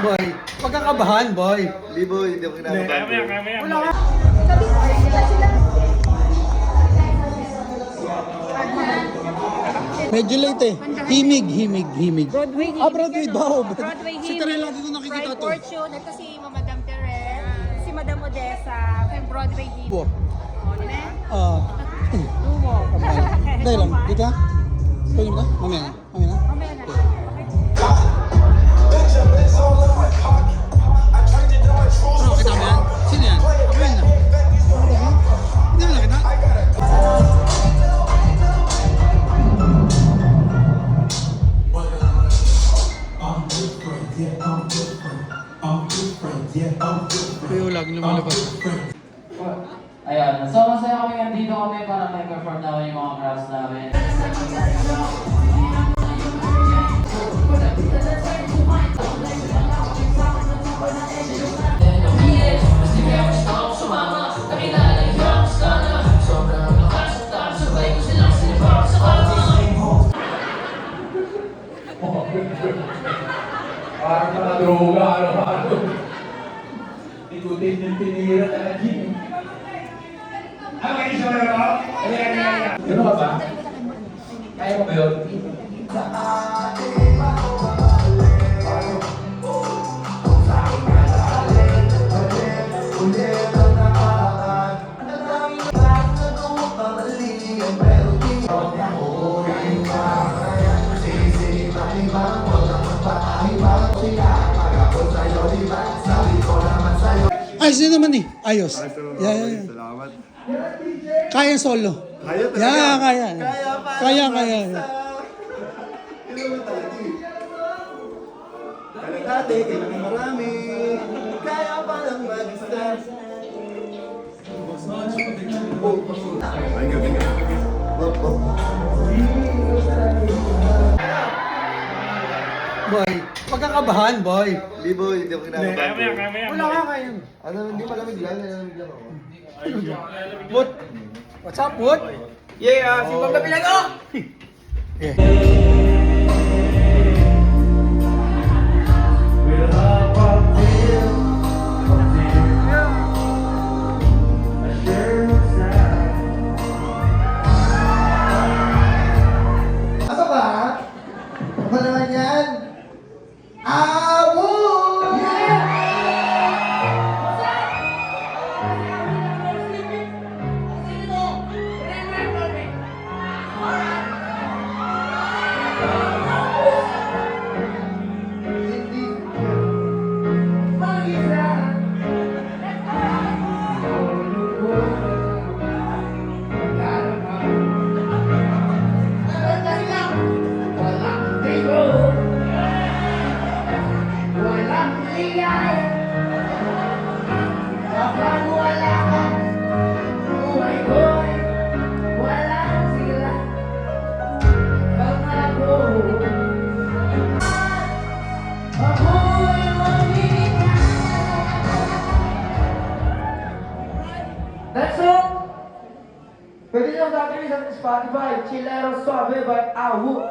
Boy, wag kang kabahan, boy. Hindi boy, hindi ako kinakabahan. Kaya. Wala ka. Medyo late eh. Himig. Broadway himig. Broadway daw. Broadway Si himig. Tere lagi ko nakikita Pride to. Fortune. Ito si Madam Tere. Si Madam Odessa. Kay Broadway himig. Po. One. Ah. Lumo. Dahil lang. Dito ha? Pwede mo na? Mamaya na. Mamaya na. Pero kita mo yan? Sino yan? Ako yan na. Hindi mo nakita? Kuya, laging lumalabas. Ayan, so masaya kami nandito kami para may perform namin yung mga crafts namin. Parang mga droga, ano. Ikutin yung tinira na naging. Ano kayo siya na ba? Gano'n ka ba? Kaya mo ba yun? Ayos din naman eh. Ayos. Yeah. Salamat. Kaya solo. Kaya talaga. Yeah, kaya. Kaya. Kalagate, kailangan marami. Kaya palang mag-isa. Ay, gabi. Boy, wag kang kabahan, boy. Hindi boy, hindi ako kinakabahan. Kaya. Wala ka kaya. Ano, hindi malamig lang ako. Wood. What's up, Wood? Yeah, si Pang Gabilago! Yeah. Asa ba? Ano naman yan? Awo! Next song! Pwede nyo gagawin sa Spotify, Chilero Suave by Awu.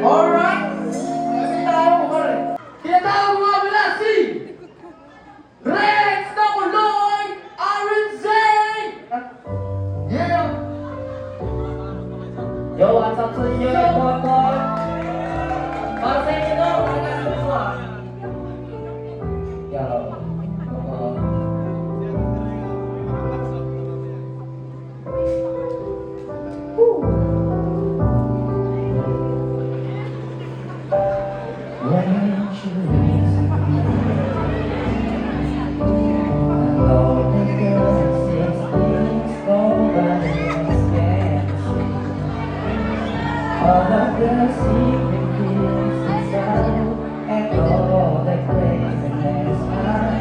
Alright! Kasi tayo mo ka rin. Tinatawag mo nga mula si Rex Nakuloy Arinzay! Yeah! Yo, what's up sa inyo? Para sa inyo daw, para sa Yo. All of the secret feels inside, and all the craziness I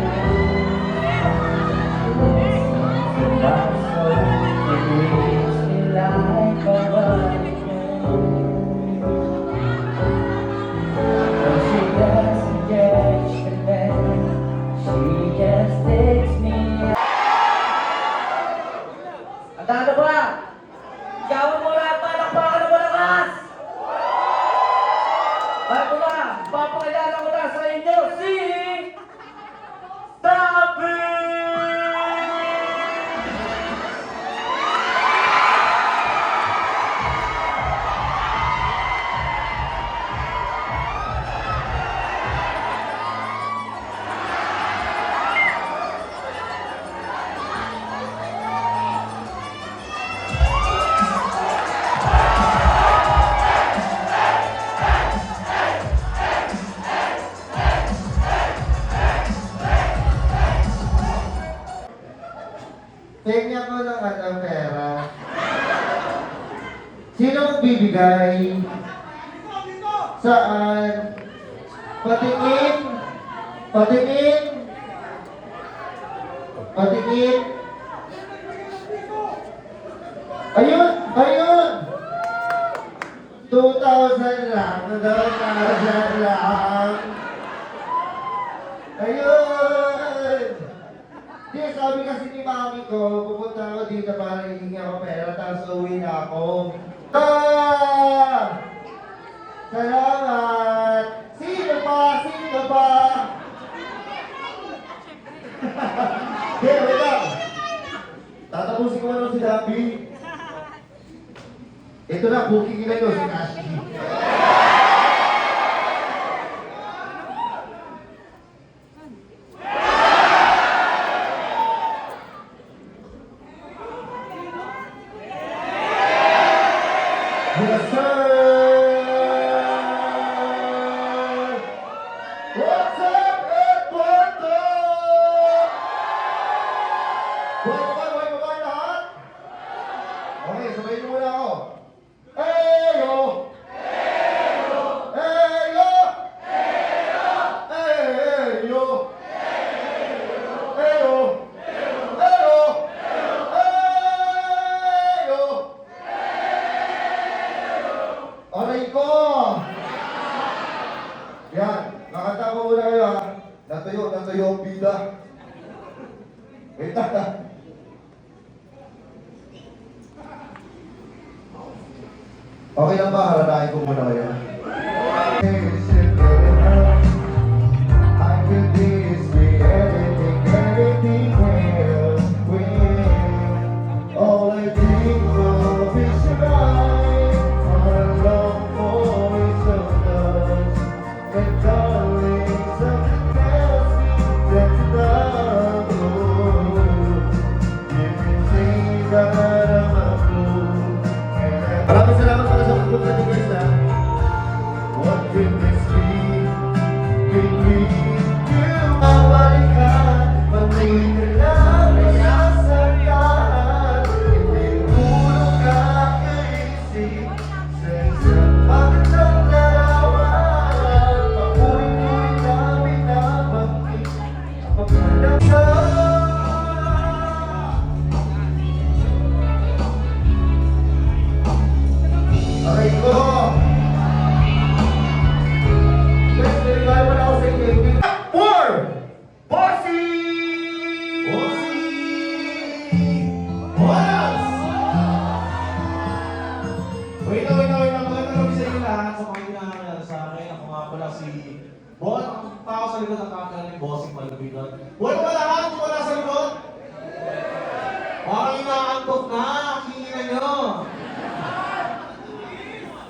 listen to my soul, it reads me like a hurricane. But she doesn't catch the man, she just takes me out. Ang dado ba? Gawin mo lahat, palakpakan na malakas! Saan? Patingin. Patingin. Patingin. Ayun! Ayun! 2,000 lang. 2,000 lang. Ayun! Di, sabi kasi ni mami ko, pupunta ako dito para hihingi ako pera, tapos uwi na ako. Salamat! Sino pa? Sino pa? Hey, wait lang! Tatapusin ko na si Dabi. Ito na, booking nila yun, si Ashley. Yes, sir! What's up, Edmundo? Buhay pa ba lahat? Okay, sabayin mo muna ako. Eyo! Eyo! Eyo! Eyo! Eyo! Eyo! Eyo! Aray ko! Yan, nakanta ko muna kayo ha. Natuyo ang bida. Wait lang ha. Okay lang ba? Haranahin ko muna kayo. I can this be anything will. All I think of is right. Our love for each other. And darling, something tells me that's not good. If you think that I'm a fool. Maraming salamat pala sa pagpunta niyo guys ha. What will this be? Will we do? Mawalik ka, pag-ibig ka lang ay sasaktan. Hindi ulo ka kaisip sa isang pagkatang larawan. Papulit-ulit namin nabanggit ang pagkatang aray ko! Guys, nalilay mo na ako sa inyo. For Bossy! Bossy! Boss! Wait na. Magandang gabi sa inyo lahat sa mga ginagawa sa akin. Ako nga pala si Bon. Ang tao sa likod ng camera ni Bossing Malabidon. Wala ba lahat? Wala sa likod? Parang inaantok na. Kingin nyo.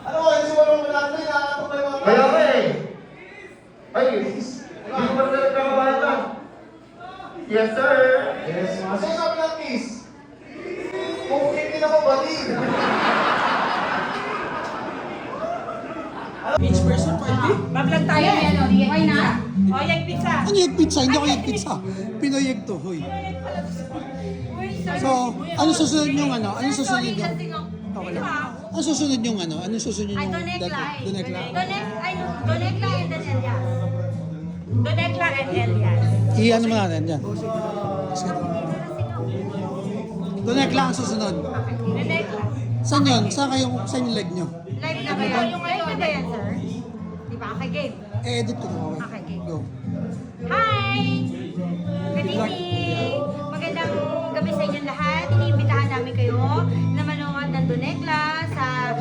Ano ko? Kasi wala mo lahat na inaantok na yung mga Kaya ka eh! Ay, hindi ko pa rin nakakabata. Yes, sir! Yes, ma. Saan sabi ng kiss? Kung hindi na ko batid. Each person party? Bablag tayo yan, o. Why not? O, yung pizza. Ano yung pizza? Hindi ako yung pizza. Pinoy egg to, hoy. So, ano susunod yung ano? Ano susunod yung... Okay lang. Ano susunod yung ano? Ano susunod yung... Donekla. Donekla. Donekla and then Elias. Donekla and Elias. I-ano mo natin, yan. Donekla ang susunod. Donekla. Saan yun? Saan yung leg nyo? Live na ba yan? Live na ba yan, sir? Di ba? Okay, game. Edit ko na. Okay, game. Go. Hi! Good evening! Magandang gabi sa inyong lahat. Iniimbitahan namin kayo na manood ng Donekla sa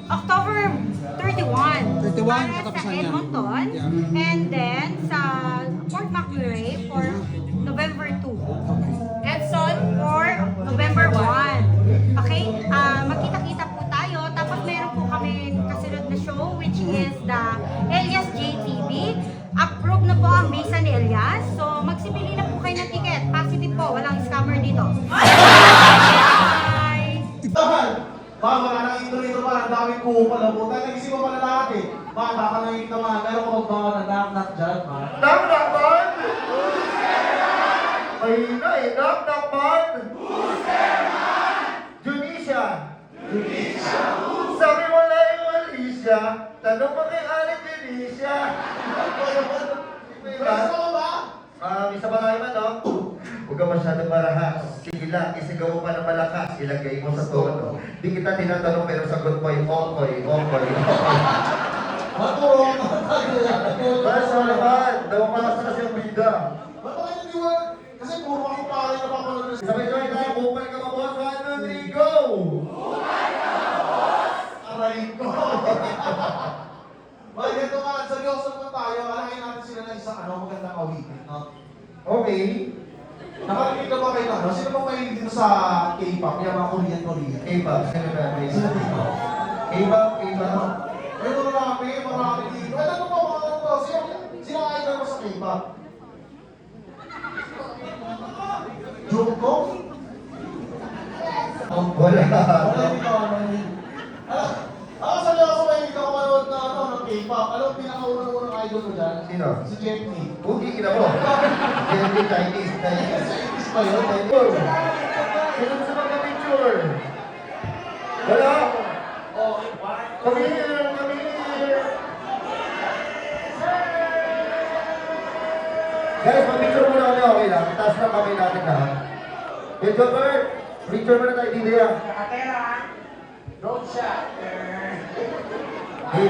October 31. 31, para sa katapusan niya. Edmonton. Yeah. And then sa Port McMurray for November 2. Edson for November 1. Okay? Magkita-kita po tayo. Tapos meron po kami kasunod na show which is the Elias JTV. Approve na po ang visa ni Elias. So magsipili na po kayo ng ticket. Positive po. Walang scammer dito. Bye! Baka wala nang intro nito pa, ang daming kuho pala po. Tayo nag-isip mo pala lahat eh. Baka baka nakikita mga, meron ko magbawa na knock-knock dyan, ma. Knock-knock man! Mahina eh, knock-knock man! Junisha! Junisha! Felicia. Tanong mo kay Aling Felicia. Friends mo ba? Isa pa tayo man, no? Huwag ka masyadong marahas. Sige lang, isigaw mo pa ng malakas. Ilagay mo sa tono. Di kita tinatanong pero sagot mo yung okoy. Maturo. Basta naman, nawapasa kasi ang bida. Ba't ba kayo hindi wala? Kasi puro ako pare na papanood. Sabay-sabay tayo, bukal ka ba, boss? 1, 2, 3, go! Aray ko. Well, ganito nga, seryoso naman tayo. Alangin natin sila na isang magandang awitin, no? Okay. Nakarinig na ba kayo na, no? Sino ba kayo dito sa K-pop? Yung mga Korean? K-pop, sino namin? Sino dito? K-pop. Ay, marami dito. Ay, ano ba mga ano to? Sino ang idol mo sa K-pop? Jungkook? Wala. Wala dito, seryoso kayo dito ako manood na ng K-pop. Alam mo, pinakaunang-unang idol ko dyan? Sino? Si Jennie. Pugi ka na mo. Chinese. Is ba yun? Sino gusto magka-picture? Wala. Come here. Guys, mag-picture muna kami, okay lang. Taas na kami natin lahat. Hey, Jobert, picture muna tayo dito yan. Nakatera. Road shot. Hey,